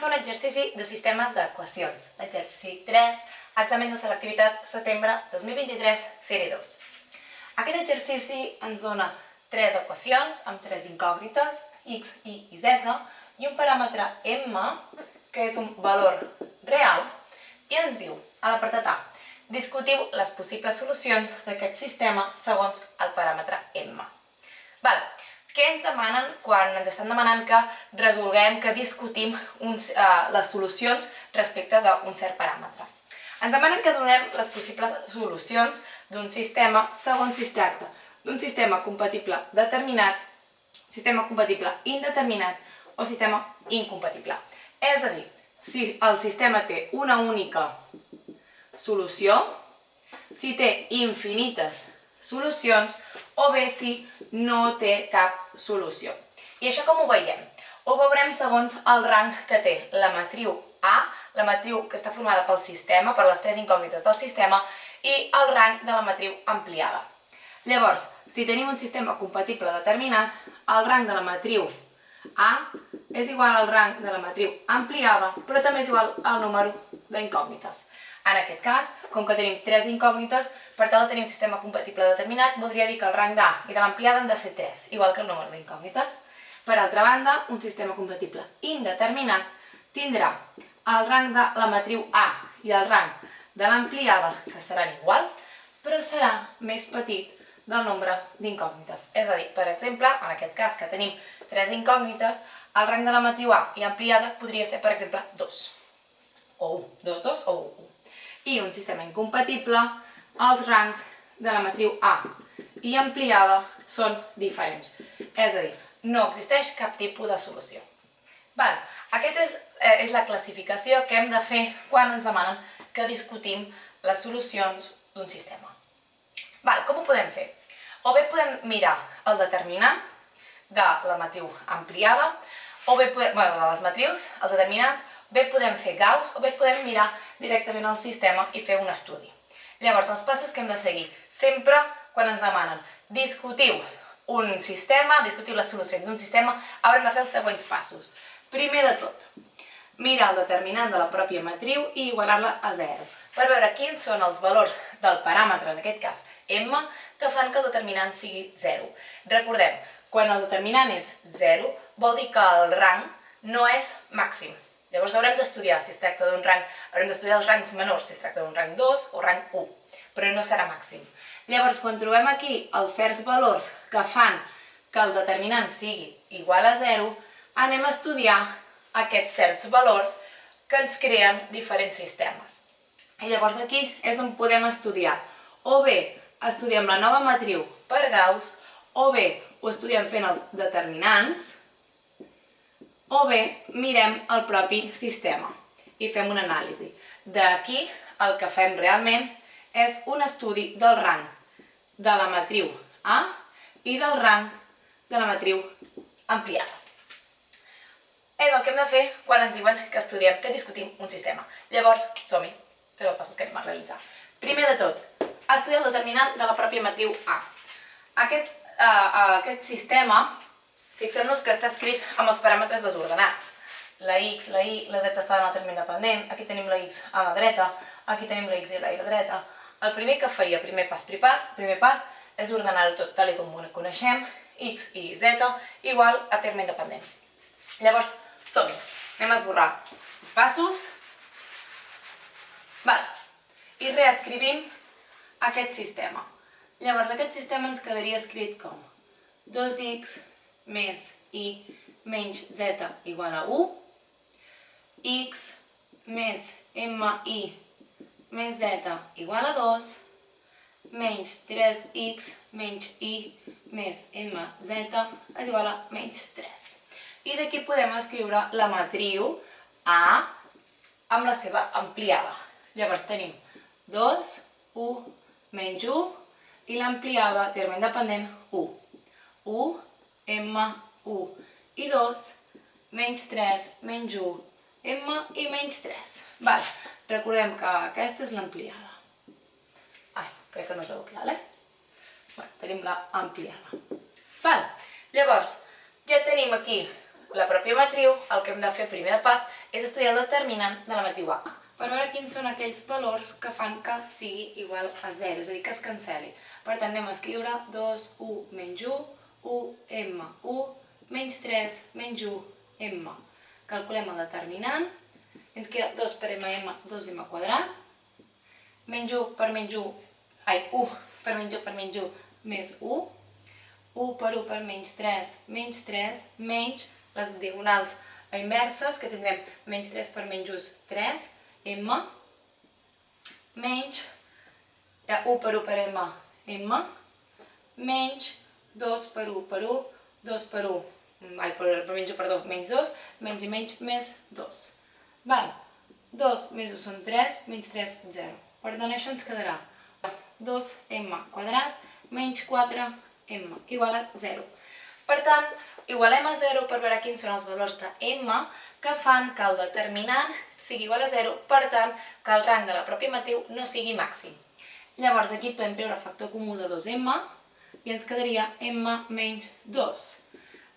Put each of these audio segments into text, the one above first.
fer un exercici de sistemes d'equacions. L'exercici 3, examen de selectivitat, setembre 2023, sèrie 2. Aquest exercici ens dona 3 equacions amb 3 incògnites, x, y i z, i un paràmetre m, que és un valor real, i ens diu, a l'apartat A, discutiu les possibles solucions d'aquest sistema segons el paràmetre m. Què ens demanen quan ens estan demanant que resolguem, que discutim les solucions respecte d'un cert paràmetre? Ens demanen que donem les possibles solucions d'un sistema segons si es tracta d'un sistema compatible determinat, sistema compatible indeterminat o sistema incompatible. És a dir, si el sistema té una única solució, si té infinites solucions o bé si no té cap solució. I això com ho veiem? Ho veurem segons el rang que té la matriu A, la matriu que està formada pel sistema, per les 3 incògnites del sistema, i el rang de la matriu ampliada. Llavors, si tenim un sistema compatible determinat, el rang de la matriu A és igual al rang de la matriu ampliada, però també és igual al número d'incògnites. En aquest cas, com que tenim 3 incògnites, per tal de tenir un sistema compatible determinat, voldria dir que el rang d'A i de l'ampliada han de ser 3, igual que el número d'incògnites. Per altra banda, un sistema compatible indeterminat tindrà el rang de la matriu A i el rang de l'ampliada, que seran iguals, però serà més petit del nombre d'incògnites. És a dir, per exemple, en aquest cas que tenim 3 incògnites, el rang de la matriu A i ampliada podria ser, per exemple, 2. O 1. 2, 2 o 1. I un sistema incompatible, els rangs de la matriu A i ampliada són diferents. És a dir, no existeix cap tipus de solució. Aquesta és la classificació que hem de fer quan ens demanen que discutim les solucions d'un sistema. Com ho podem fer? O bé podem mirar el determinant de la matriu ampliada, o bé de les matrius, els determinants, bé podem fer Gauss, o bé podem mirar directament el sistema i fer un estudi. Llavors, els passos que hem de seguir, sempre quan ens demanen discutiu un sistema, discutiu les solucions d'un sistema, haurem de fer els següents passos. Primer de tot, mirar el determinant de la pròpia matriu i igualar-la a 0, per veure quins són els valors del paràmetre, en aquest cas m, que fan que el determinant sigui 0. Recordem, quan el determinant és 0, vol dir que el rang no és màxim. Llavors haurem d'estudiar si es tracta d'un rang, haurem d'estudiar els rangs menors, si es tracta d'un rang 2 o rang 1, però no serà màxim. Llavors, quan trobem aquí els certs valors que fan que el determinant sigui igual a 0, anem a estudiar aquests certs valors que ens creen diferents sistemes. I llavors aquí és on podem estudiar. O bé estudiem la nova matriu per Gauss, o bé ho estudiem fent els determinants, o bé mirem el propi sistema i fem una anàlisi. D'aquí el que fem realment és un estudi del rang de la matriu A i del rang de la matriu ampliada. És el que hem de fer quan ens diuen que estudiem, que discutim un sistema. Llavors, som-hi, són els passos que anem a realitzar. Primer de tot, estudiar el determinant de la pròpia matriu A. Aquest sistema, fixem-nos que està escrit amb els paràmetres desordenats. La x, la y, la z estan en el terme independent, aquí tenim la x a la dreta, aquí tenim la x i la y a la dreta. El primer que faria, primer pas, és ordenar-ho tot tal com ho coneixem, x i z igual a terme independent. Llavors, som-hi, anem a esborrar els passos. I reescrivim aquest sistema. Llavors, aquest sistema ens quedaria escrit com 2x més y menys z igual a 1, x més mi més z igual a 2, menys 3x menys y més mz és igual a menys 3. I d'aquí podem escriure la matriu A amb la seva ampliada. Llavors tenim 2, 1, menys 1, i l'ampliada, terme independent, 1. 1, m, 1 i 2, menys 3, menys 1, m i menys 3. Recordem que aquesta és l'ampliada. Crec que no es veu clar, Tenim l'ampliada. Llavors, ja tenim aquí la pròpia matriu, el que hem de fer primer de pas és estudiar el determinant de la matriu A, per veure quins són aquells valors que fan que sigui igual a 0, és a dir, que es cancel·li. Per tant, anem a escriure 2u menys 1, 1m1, menys 3 menys 1m. Calculem el determinant, ens queda 2 per m, 2m quadrat, menys 1 per menys 1, 1 per menys 1 per menys 1, més 1, 1 per 1 per menys 3, menys les diagonals inverses, que tindrem menys 3 per menys 1, 3, m, menys 1 per 1 per m, menys 2 per 1 per 1, 2 per 1, per menys 1, perdó, menys 2, menys i menys, més 2. Val, 2 més 1 són 3, menys 3, 0. Per tant, això ens quedarà 2m quadrat menys 4m, igual a 0. Per tant, igualem a 0 per veure quins són els valors de m que fan que el determinant sigui igual a 0, per tant, que el rang de la pròpia matriu no sigui màxim. Llavors, aquí podem treure el factor comú de 2m i ens quedaria m menys 2,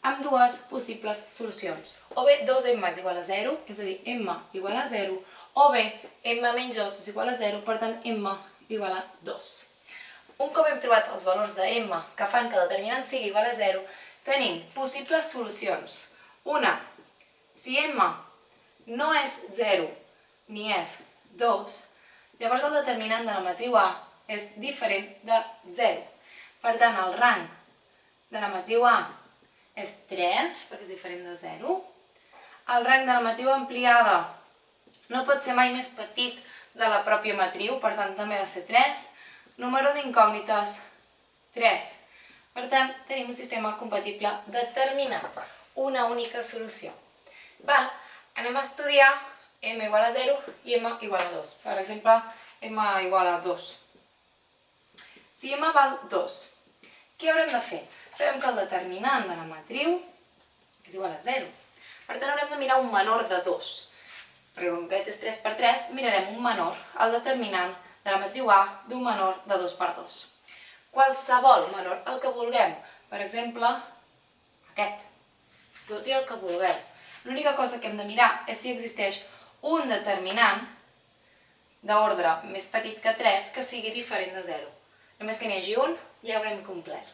amb dues possibles solucions. O bé 2m és igual a 0, és a dir, m igual a 0, o bé m menys 2 és igual a 0, per tant, m igual a 2. Un cop hem trobat els valors de m que fan que el determinant sigui igual a 0, tenim possibles solucions. Una, si m no és 0 ni és 2, llavors el determinant de la matriu A és diferent de 0. Per tant, el rang de la matriu A és 3, perquè és diferent de 0. El rang de la matriu ampliada no pot ser mai més petit de la pròpia matriu, per tant, també ha de ser 3. Número d'incògnites, 3. Per tant, tenim un sistema compatible determinat, una única solució. Val, anem a estudiar m igual a 0 i m igual a 2. Per exemple, m igual a 2. Si m val 2, què haurem de fer? Sabem que el determinant de la matriu és igual a 0. Per tant, haurem de mirar un menor de 2. Perquè com que aquest és 3 per 3, mirarem un menor, el determinant de la matriu A d'un menor de 2 per 2. Qualsevol menor, el que vulguem. Per exemple, aquest. Podeu triar el que vulgueu. L'única cosa que hem de mirar és si existeix un determinant d'ordre més petit que 3 que sigui diferent de 0. Només que n'hi hagi un, ja haurem complert.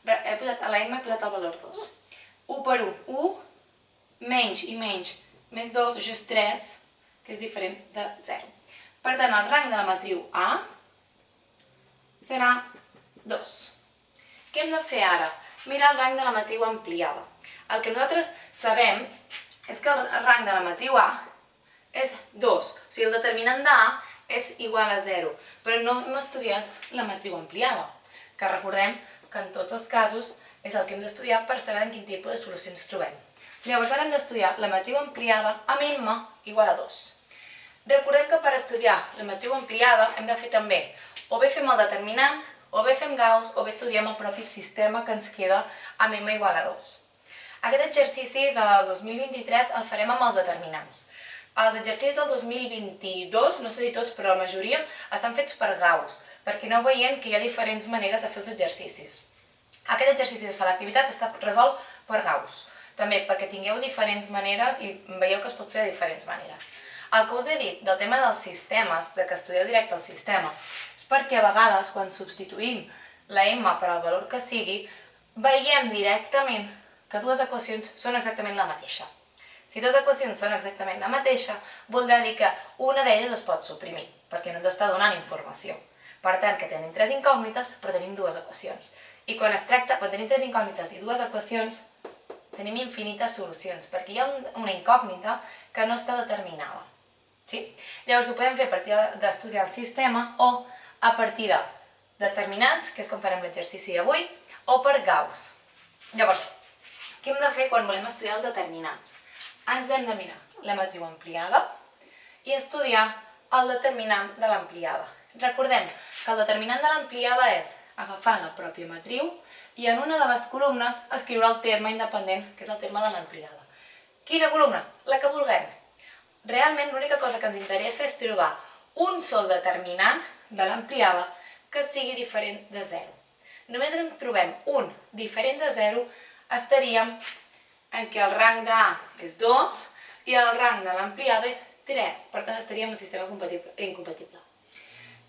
A la m he posat el valor 2. 1 per 1, 1, menys i menys, més 2, això és 3, que és diferent de 0. Per tant, el rang de la matriu A serà 2. Què hem de fer ara? Mirar el rang de la matriu ampliada. El que nosaltres sabem és que el rang de la matriu A és 2, o sigui, el determinant d'A és igual a 0, però no hem estudiat la matriu ampliada, que recordem que en tots els casos és el que hem d'estudiar per saber en quin tipus de solucions trobem. Llavors ara hem d'estudiar la matriu ampliada amb m igual a 2. Recordem que per estudiar la matriu ampliada hem de fer també, o bé fem el determinant, o bé fem Gauss, o bé estudiem el propi sistema que ens queda amb m igual a 2. Aquest exercici del 2023 el farem amb els determinants. Els exercicis del 2022, no sé si tots, però la majoria, estan fets per Gauss, perquè aneu veient que hi ha diferents maneres de fer els exercicis. Aquest exercici de selectivitat està resolt per Gauss, també perquè tingueu diferents maneres i veieu que es pot fer de diferents maneres. El que us he dit del tema dels sistemes, de que estudieu directe el sistema, és perquè a vegades quan substituïm la m per al valor que sigui, veiem directament que dues equacions són exactament la mateixa. Si dues equacions són exactament la mateixa, voldrà dir que una d'elles es pot suprimir, perquè no ens està donant informació. Per tant, que tenim tres incògnites, però tenim dues equacions. I quan es tracta, quan tenim tres incògnites i dues equacions, tenim infinites solucions, perquè hi ha una incògnita que no està determinada. Sí? Llavors ho podem fer a partir d'estudiar el sistema o a partir de determinants, que és com farem l'exercici d'avui, o per Gauss. Llavors, què hem de fer quan volem estudiar els determinants? Ens hem de mirar la matriu ampliada i estudiar el determinant de l'ampliada. Recordem que el determinant de l'ampliada és agafar la pròpia matriu i en una de les columnes escriure el terme independent, que és el terme de l'ampliada. Quina columna? La que vulguem. Realment l'única cosa que ens interessa és trobar un sol determinant de l'ampliada que sigui diferent de 0. Només que en trobem un diferent de 0 estaríem en què el rang d'A és 2 i el rang de l'ampliada és 3, per tant estaríem en un sistema incompatible.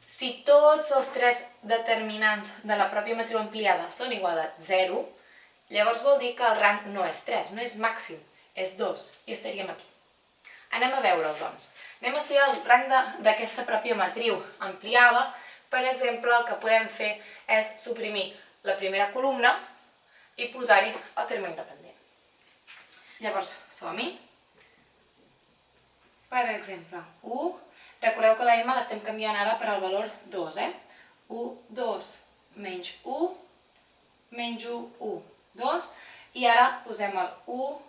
Si tots els 3 determinants de la pròpia matriu ampliada són igual a 0, llavors vol dir que el rang no és 3, no és màxim, és 2, i estaríem aquí. Anem a veure-ho, doncs. Anem a estudiar el rang d'aquesta pròpia matriu ampliada. Per exemple, el que podem fer és suprimir la primera columna i posar-hi el terme independent. Llavors, som-hi. Per exemple, 1. Recordeu que la m l'estem canviant ara per al valor 2, 1, 2, menys 1, menys 1, 1, 2. I ara posem el 1,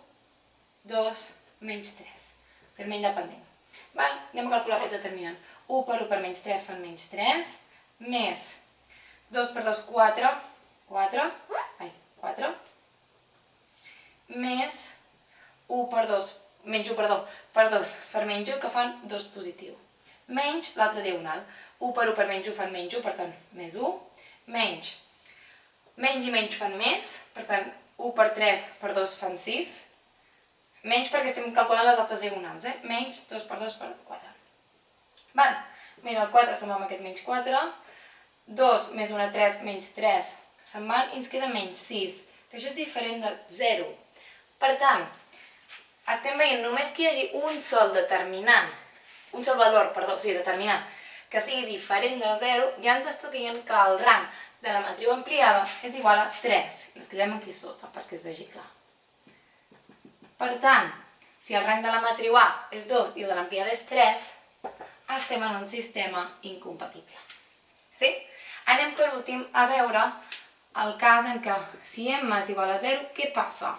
2, menys 3. Terme independent. Anem a calcular aquest determinant. 1 per 1 per menys 3 fan menys 3, més 2 per 2, 4, 4, més 1 per 2, menys 1, perdó, per 2 per menys 1, que fan 2 positiu. Menys l'altre diagonal. 1 per 1 per menys 1 fan menys 1, per tant, més 1. Menys i menys fan més, per tant, 1 per 3 per 2 fan 6. Menys perquè estem calculant les altres diagonals, menys 2 per 2 per 4. Mira, el 4 se'n va amb aquest menys 4. 2 més 1, 3, menys 3 se'n van i ens queda menys 6, que això és diferent de 0. Per tant, estem veient només que hi hagi un sol valor, determinant, que sigui diferent de 0, ja ens està dient que el rang de la matriu ampliada és igual a 3. L'escriurem aquí sota perquè es vegi clar. Per tant, si el rang de la matriu A és 2 i el de l'ampliada és 3, estem en un sistema incompatible. Sí? Anem per últim a veure el cas en què si m és igual a 0, què passa?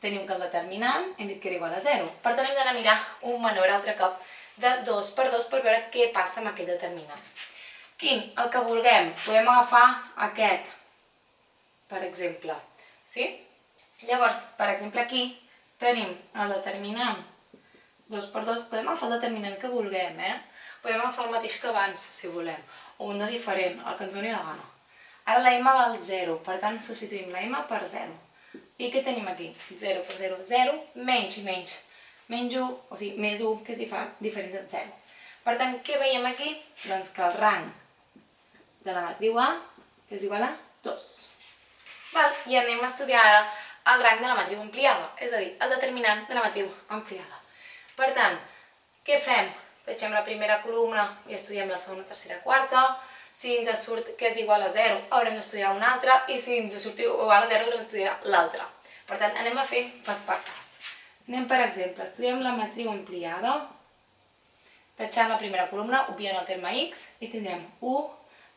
Tenim que el determinant hem dit que era igual a 0. Per tant, hem d'anar a mirar un menor altre cop de 2 per 2 per veure què passa amb aquest determinant. Quin? El que vulguem. Podem agafar aquest, per exemple. Sí? Llavors, per exemple, aquí tenim el determinant 2 per 2. Podem agafar el determinant que vulguem, Podem agafar el mateix que abans, si volem, o un de diferent, el que ens doni la gana. Ara la m val 0, per tant, substituïm la m per 0. I què tenim aquí? 0 per 0, 0, menys i menys. Menys 1, o sigui, més 1, que és diferent de 0. Per tant, què veiem aquí? Doncs que el rang de la matriu A és igual a 2. I anem a estudiar ara el rang de la matriu ampliada, és a dir, el determinant de la matriu ampliada. Per tant, què fem? Deixem la primera columna i estudiem la segona, tercera, quarta. Si ens surt que és igual a 0, haurem d'estudiar una altra, i si ens surt igual a 0, haurem d'estudiar l'altra. Per tant, anem a fer pas per pas. Anem, per exemple, estudiem la matriu ampliada, tachant la primera columna, obviant el terme x, i tindrem 1,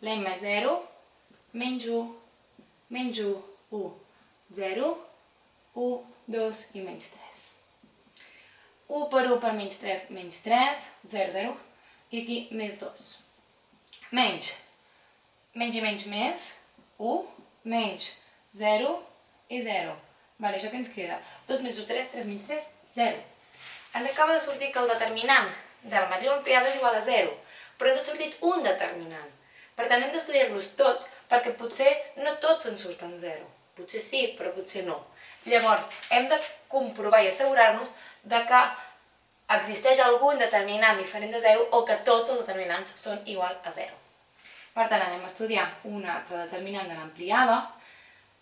la m és 0, menys 1, menys 1, 1, 0, 1, 2 i menys 3. 1 per 1 per menys 3, 0, 0, i aquí més 2. Menys i menys més, 1, menys 0 i 0. Això què ens queda? 2 més 1, 3, 3 menys 3, 0. Ens acaba de sortir que el determinant de la matriu ampliada és igual a 0, però ens ha sortit un determinant. Per tant, hem d'estudiar-los tots, perquè potser no tots ens surten 0. Potser sí, però potser no. Llavors, hem de comprovar i assegurar-nos que existeix algun determinant diferent de 0 o que tots els determinants són igual a 0. Per tant, anem a estudiar un altre determinant de l'ampliada.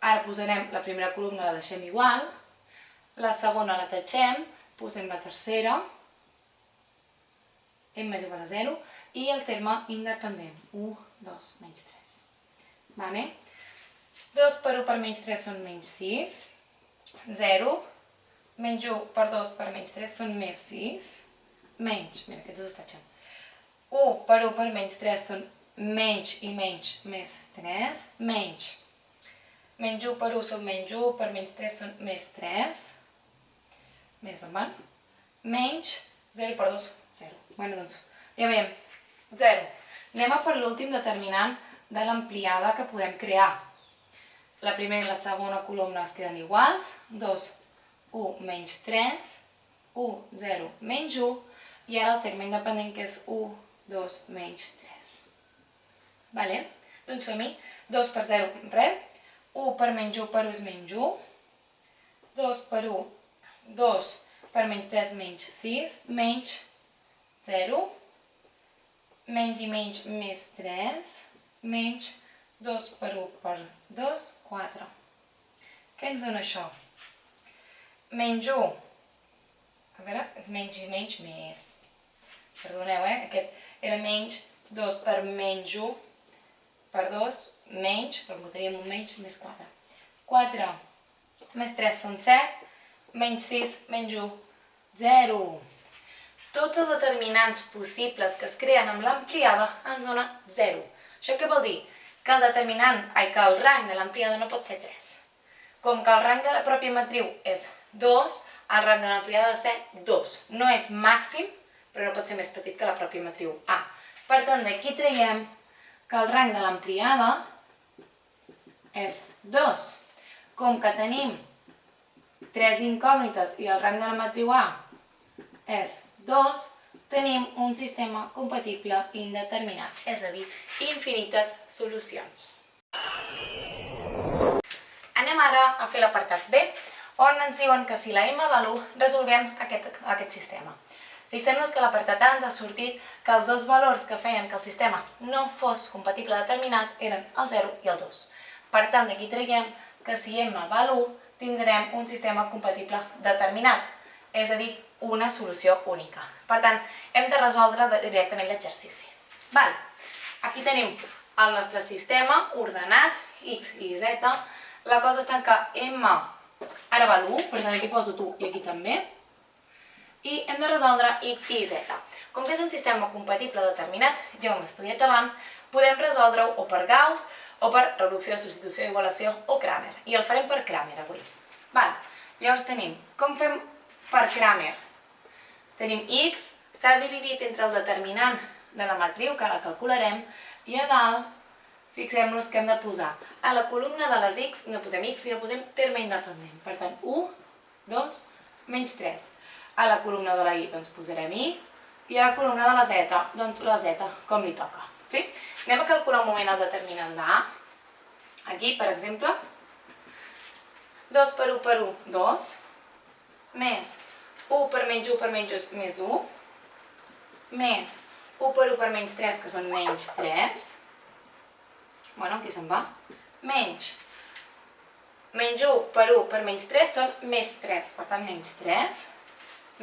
Ara posarem la primera columna, la deixem igual, la segona la tatxem, posem la tercera, m és igual a 0, i el terme independent, 1, 2, menys 3. 2 per 1 per menys 3 són menys 6, 0, menys 1 per 2 per menys 3 són més 6, menys, mira, aquests dos tatxem. 1 per 1 per menys 3 són menys i menys més 3, menys 1 per 1 són menys 1, per menys 3 són més 3, més endavant, menys 0 per 2, 0. Doncs, ja veiem, 0. Anem a per l'últim determinant de l'ampliada que podem crear. La primera i la segona columna es queden iguals, 2, 1, menys 3, 1, 0, menys 1, i ara el terme independent que és 1, 2, menys 3. Doncs som-hi, 2 per 0, res, 1 per menys 1 per 1 és menys 1, 2 per 1, 2, per menys 3 menys 6, menys 0, menys i menys més 3, menys 2 per 1 per 2, 4. Què ens dona això? Menys 1, a veure, menys i menys més. Perdoneu, aquest era menys 2 per menys 1 per 2, menys, però votaríem un menys, més 4. 4 més 3 són 7, menys 6, menys 1, 0. Tots els determinants possibles que es creen amb l'ampliada ens dona 0. Això què vol dir? Que el rang de l'ampliada no pot ser 3. Com que el rang de la pròpia matriu és 2, el rang de l'ampliada ha de ser 2. No és màxim, però no pot ser més petit que la pròpia matriu A. Per tant, d'aquí traiem que el rang de l'ampliada és 2. Com que tenim 3 incògnites i el rang de la matriu A és 2, tenim un sistema compatible indeterminat, és a dir, infinites solucions. Anem ara a fer l'apartat B, on ens diuen que si la m val 1, resolguem aquest sistema. Fixem-nos que a l'apartat A ens ha sortit que els dos valors que feien que el sistema no fos compatible determinat eren el 0 i el 2. Per tant, d'aquí traiem que si m val 1, tindrem un sistema compatible determinat, és a dir, una solució única. Per tant, hem de resoldre directament l'exercici. Aquí tenim el nostre sistema ordenat, x i z. La cosa està que m ara val 1, per tant aquí poso tu i aquí també. I hem de resoldre x i z. Com que és un sistema compatible determinat, ja ho hem estudiat abans, podem resoldre-ho o per Gauss, o per reducció, substitució, igualació o Cramer. I el farem per Cramer avui. Llavors tenim, com fem per Cramer? Tenim x, està dividit entre el determinant de la matriu, que ara calcularem, i a dalt, fixem-nos que hem de posar. A la columna de les x no posem x, sinó posem terme independent. Per tant, 1, 2, menys 3. A la columna de la i doncs posarem i, i a la columna de la z, doncs la z, com li toca. Anem a calcular un moment el determinant d'A. Aquí, per exemple, 2 per 1 per 1, 2, més 1 per menys 1 per menys 1, més 1, més 1 per 1 per menys 3, que són menys 3, aquí se'n va, menys 1 per 1 per menys 3 són més 3, per tant menys 3,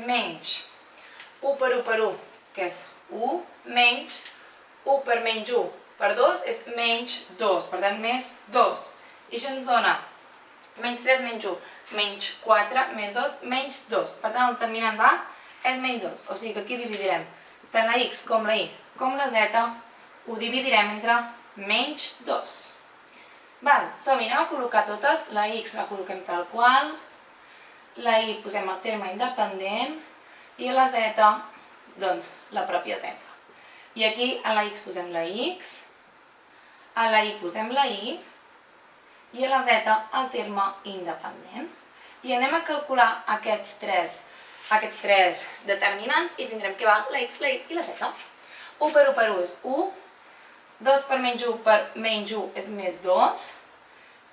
menys 1 per 1 per 1, que és 1, menys 1 per menys 1 per 2 és menys 2, per tant més 2. I això ens dona menys 3 menys 1, menys 4, més 2, menys 2. Per tant, el determinant d'A és menys 2. O sigui que aquí dividirem tant la x com la y com la z, ho dividirem entre menys 2. Som-hi, anem a col·locar totes. La x la col·loquem tal qual, la y posem el terme independent i la z, doncs, la pròpia z. I aquí a la x posem la x, a la y posem la y, i a la z el terme independent. I anem a calcular aquests tres determinants i tindrem que val la x, la y i la z. 1 per 1 per 1 és 1, 2 per menys 1 per menys 1 és més 2,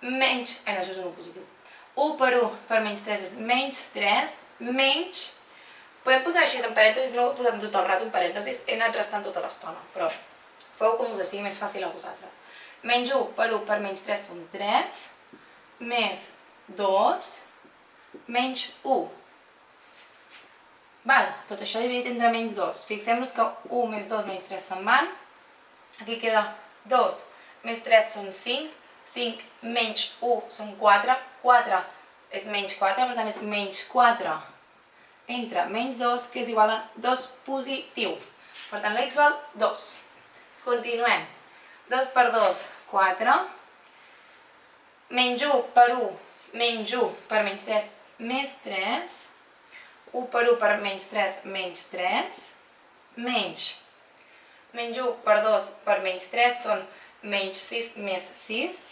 menys, això és un 1 positiu, 1 per 1 per menys 3 és menys 3, menys, podem posar així en parèntesis, no ho posem tot el rato en parèntesis, he anat restant tota l'estona, però feu com us sigui més fàcil a vosaltres. Menys 1 per 1 per menys 3 són 3, més 2, menys 1. Tot això dividit entre menys 2. Fixem-nos que 1 més 2 menys 3 se'n van. Aquí queda 2 més 3 són 5, 5 menys 1 són 4, 4 és menys 4, per tant és menys 4 entre menys 2, que és igual a 2 positiu. Per tant, la x val 2. Continuem. 2 per 2, 4, menys 1 per 1, menys 1 per menys 3, més 3, 1 per 1 per menys 3, menys 3, menys 1 per 2 per menys 3 són menys 6 més 6,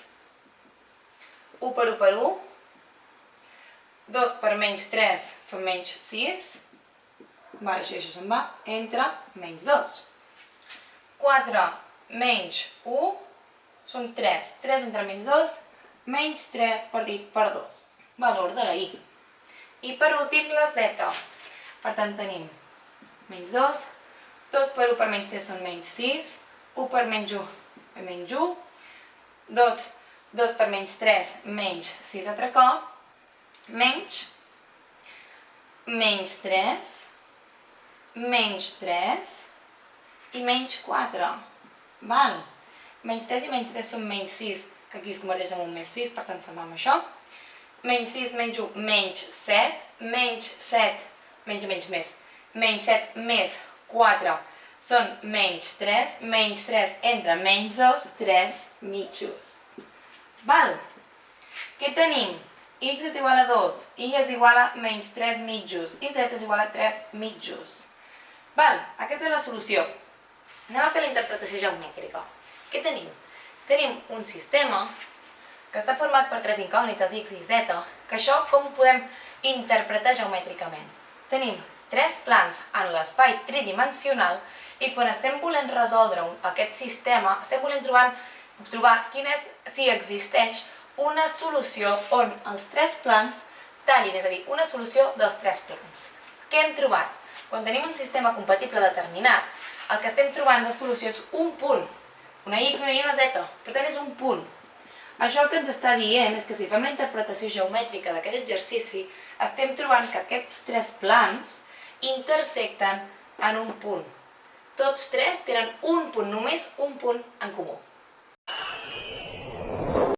1 per 1 per 1, 2 per menys 3 són menys 6, això se'n va, entre menys 2. 4 menys 1 són 3. 3 entre menys 2, menys 3 partit per 2. Valor de la y. I per últim la z. Per tant tenim menys 2, 2 per 1 per menys 3 són menys 6, 1 per menys 1 menys 1, 2 per menys 3 menys 6 altre cop, menys 3, menys 3 i menys 4. Val? Menys 3 i menys 3 són menys 6, que aquí es converteix en un més 6, per tant se'n va amb això. Menys 6, menys 1, menys 7, menys 7, menys més, menys 7 més 4 són menys 3 entre menys 2, 3 mitjos. Val? Què tenim? X és igual a 2, Y és igual a menys 3 mitjos i Z és igual a 3 mitjos. Val? Aquesta és la solució. Anem a fer la interpretació geomètrica. Què tenim? Tenim un sistema que està format per 3 incògnites X i Z, que això com ho podem interpretar geomètricament? Tenim 3 plans en l'espai tridimensional i quan estem volent resoldre aquest sistema, estem volent trobar si existeix una solució on els 3 plans tallin, és a dir, una solució dels 3 plans. Què hem trobat? Quan tenim un sistema compatible determinat, el que estem trobant de solució és un punt. Una X, una Y, una Z. Per tant, és un punt. Això el que ens està dient és que si fem la interpretació geomètrica d'aquest exercici, estem trobant que aquests 3 plans intersecten en un punt. Tots 3 tenen un punt, només un punt en comú.